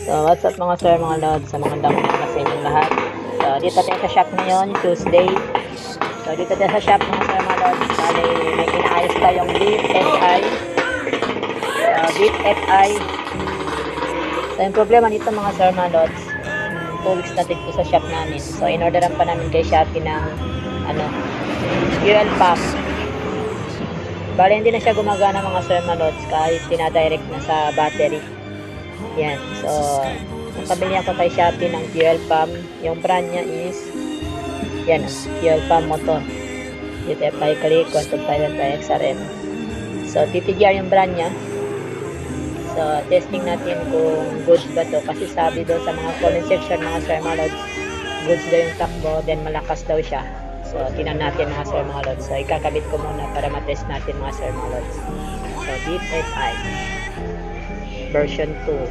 So, what's up mga sir, mga lods, sa mga damo na sa inyong lahat. So, dito tayo sa shop ngayon, Tuesday. So, dito tayo sa shop mga sir, mga lods. Bali, may inaayos tayong Beef FI. Beef FI. So, yung problema nito mga sir, mga lods, 2 weeks na dito sa shop namin. So, in-orderan pa namin kay Shopee ng, fuel pump. Bali, hindi na siya gumagana mga sir, mga lods, kahit pinadirect na sa battery. Yan. So, nakabili ako kay Shopee ng fuel pump. Yung brand niya is yan, fuel pump motor. Dito FI Click 125 XRM. So, TTGR yung brand niya. So, testing natin kung goods ba to. Kasi sabi doon sa mga comment section mga sir, mga lods, goods daw yung takbo, then malakas daw siya. So, tinan natin mga sir, mga lods. So, ikakabit ko muna para matest natin mga sir, mga lods. So, Beef FI version 2.